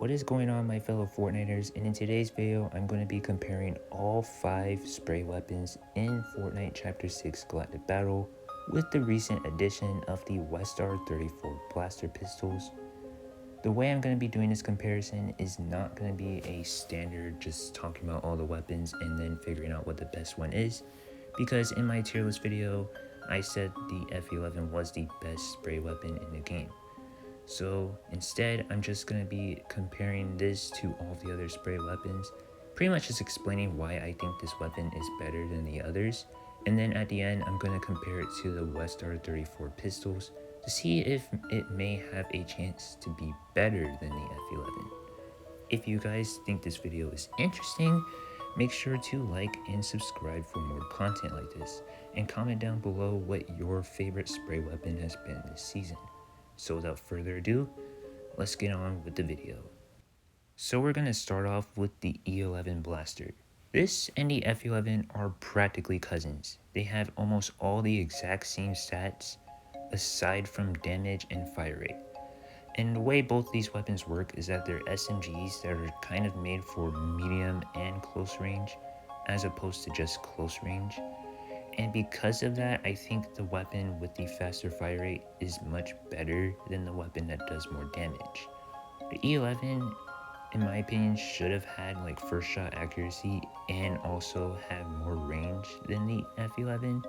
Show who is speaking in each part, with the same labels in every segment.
Speaker 1: What is going on, my fellow Fortniters? And in today's video, I'm going to be comparing all 5 spray weapons in Fortnite Chapter 6 Galactic Battle with the recent addition of the WESTAR-34 Blaster Pistols. The way I'm going to be doing this comparison is not going to be a standard just talking about all the weapons and then figuring out what the best one is, because in my tier list video, I said the F11 was the best spray weapon in the game. So instead, I'm just going to be comparing this to all the other spray weapons, pretty much just explaining why I think this weapon is better than the others, and then at the end, I'm going to compare it to the WESTAR-34 Pistols to see if it may have a chance to be better than the F11. If you guys think this video is interesting, make sure to like and subscribe for more content like this, and comment down below what your favorite spray weapon has been this season. So without further ado, let's get on with the video. So we're going to start off with the E11 Blaster. This and the F11 are practically cousins. They have almost all the exact same stats, aside from damage and fire rate. And the way both these weapons work is that they're SMGs that are kind of made for medium and close range, as opposed to just close range. And because of that, I think the weapon with the faster fire rate is much better than the weapon that does more damage. The E11, in my opinion, should have had like first shot accuracy and also had more range than the F11,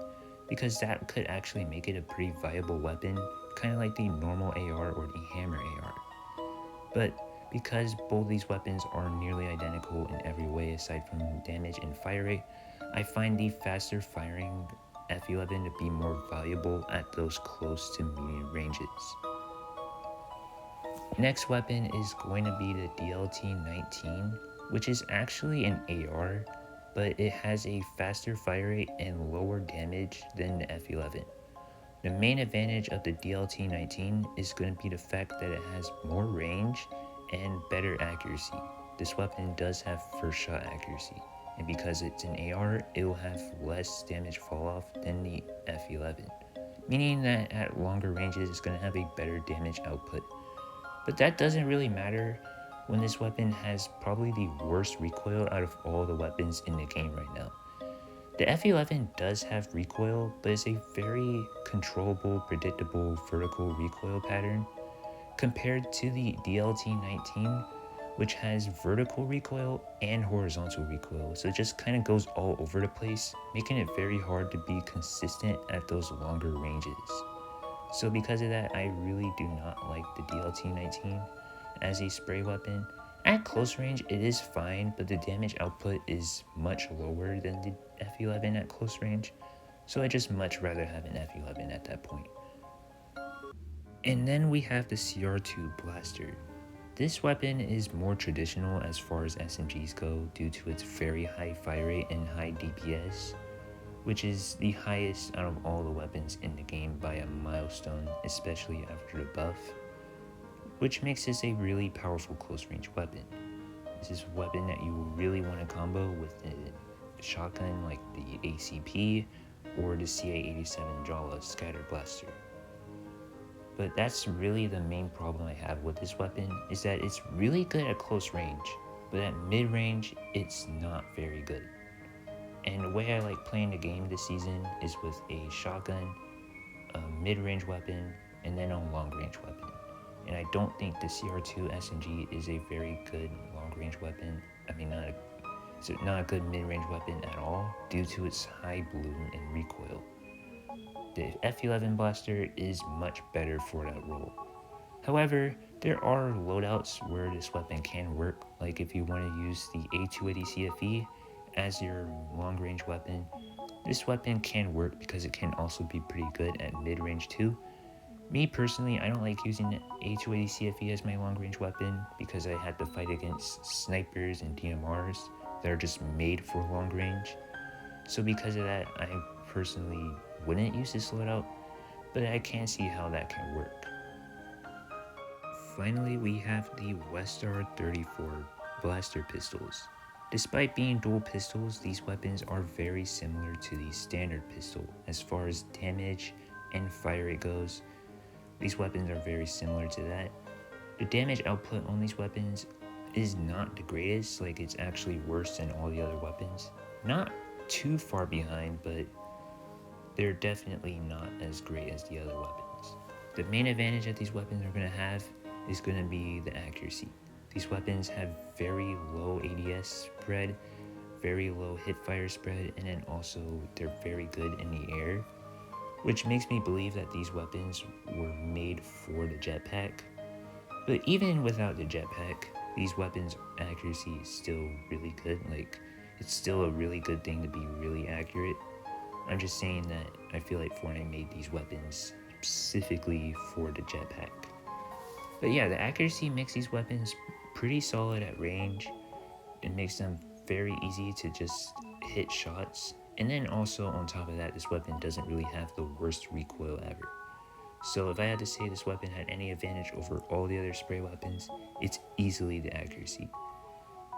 Speaker 1: because that could actually make it a pretty viable weapon, kind of like the normal AR or the hammer AR. But because both these weapons are nearly identical in every way aside from damage and fire rate, I find the faster firing F11 to be more valuable at those close to medium ranges. Next weapon is going to be the DLT-19, which is actually an AR, but it has a faster fire rate and lower damage than the F11. The main advantage of the DLT-19 is going to be the fact that it has more range and better accuracy. This weapon does have first shot accuracy, and because it's an AR, it will have less damage fall off than the F11, meaning that at longer ranges it's going to have a better damage output. But that doesn't really matter when this weapon has probably the worst recoil out of all the weapons in the game right now. The F11 does have recoil, but it's a very controllable, predictable vertical recoil pattern compared to the DLT-19, which has vertical recoil and horizontal recoil, so it just kind of goes all over the place, making it very hard to be consistent at those longer ranges. So because of that, I really do not like the DLT-19 as a spray weapon. At close range, it is fine, but the damage output is much lower than the F11 at close range, so I just much rather have an F11 at that point. And then we have the CR2 Blaster. This weapon is more traditional as far as SMGs go due to its very high fire rate and high DPS, which is the highest out of all the weapons in the game by a milestone, especially after the buff, which makes this a really powerful close range weapon. This is a weapon that you really want to combo with a shotgun like the ACP or the CA87 Jala Scatter Blaster. But that's really the main problem I have with this weapon, is that it's really good at close range, but at mid range it's not very good. And the way I like playing the game this season is with a shotgun, a mid-range weapon, and then a long-range weapon. And I don't think the CR2 SMG is a very good long-range weapon. I mean, not a good mid-range weapon at all due to its high bloom and recoil. The F11 Blaster is much better for that role. However, there are loadouts where this weapon can work, like if you want to use the A280 CFE as your long-range weapon. This weapon can work because it can also be pretty good at mid-range too. Me personally, I don't like using A280 CFE as my long-range weapon because I had to fight against snipers and DMRs that are just made for long range. So because of that, I personally wouldn't use this loadout, but I can see how that can work. Finally, we have the WESTAR-34 Blaster Pistols. Despite being dual pistols, these weapons are very similar to the standard pistol as far as damage and fire rate goes. These weapons are very similar to that. The damage output on these weapons is not the greatest, like it's actually worse than all the other weapons. Not too far behind, but they're definitely not as great as the other weapons. The main advantage that these weapons are going to have is going to be the accuracy. These weapons have very low ADS spread, very low hipfire spread, and then also they're very good in the air, which makes me believe that these weapons were made for the jetpack. But even without the jetpack, these weapons' accuracy is still really good. Like, it's still a really good thing to be really accurate. I'm just saying that I feel like Fortnite made these weapons specifically for the jetpack. But yeah, the accuracy makes these weapons pretty solid at range. It makes them very easy to just hit shots. And then also on top of that, this weapon doesn't really have the worst recoil ever. So if I had to say this weapon had any advantage over all the other spray weapons, it's easily the accuracy.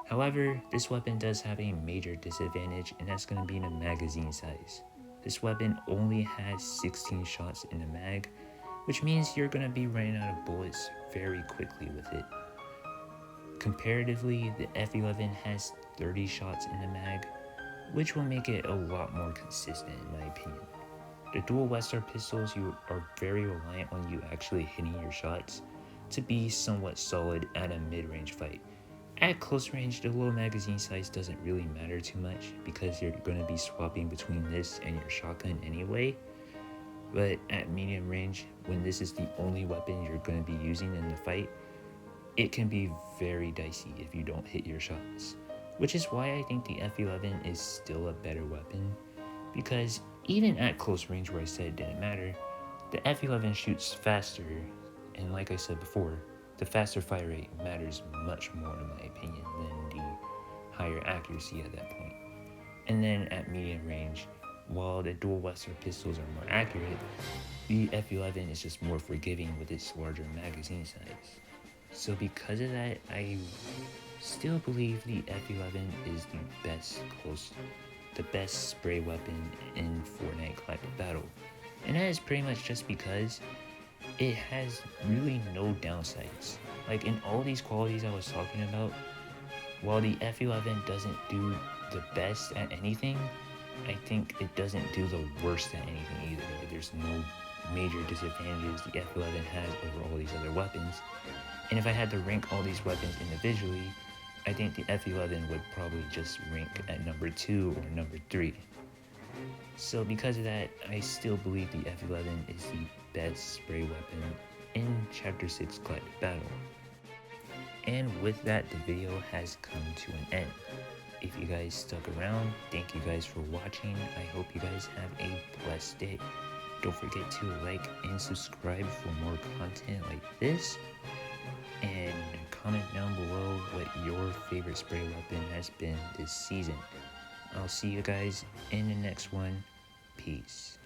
Speaker 1: However, this weapon does have a major disadvantage, and that's going to be the magazine size. This weapon only has 16 shots in the mag, which means you're going to be running out of bullets very quickly with it. Comparatively, the F11 has 30 shots in the mag, which will make it a lot more consistent in my opinion. The dual WESTAR pistols, you are very reliant on you actually hitting your shots to be somewhat solid at a mid-range fight. At close range, the low magazine size doesn't really matter too much because you're going to be swapping between this and your shotgun anyway. But at medium range, when this is the only weapon you're going to be using in the fight, it can be very dicey if you don't hit your shots. Which is why I think the F11 is still a better weapon, because even at close range where I said it didn't matter, the F11 shoots faster, and like I said before, the faster fire rate matters much more in my opinion than the higher accuracy at that point. And then at medium range, while the dual WESTAR pistols are more accurate, the F11 is just more forgiving with its larger magazine size. So because of that, I still believe the F11 is the best spray weapon in Fortnite Galactic Battle. And that is pretty much just because it has really no downsides. Like in all these qualities I was talking about, while the F11 doesn't do the best at anything, I think it doesn't do the worst at anything either. Like there's no major disadvantages the F11 has over all these other weapons. And if I had to rank all these weapons individually, I think the F11 would probably just rank at number 2 or number 3. So because of that, I still believe the F11 is the best spray weapon in Chapter 6 Galactic Battle. And with that, the video has come to an end. If you guys stuck around, thank you guys for watching. I hope you guys have a blessed day. Don't forget to like and subscribe for more content like this. And comment down below what your favorite spray weapon has been this season. I'll see you guys in the next one. Peace.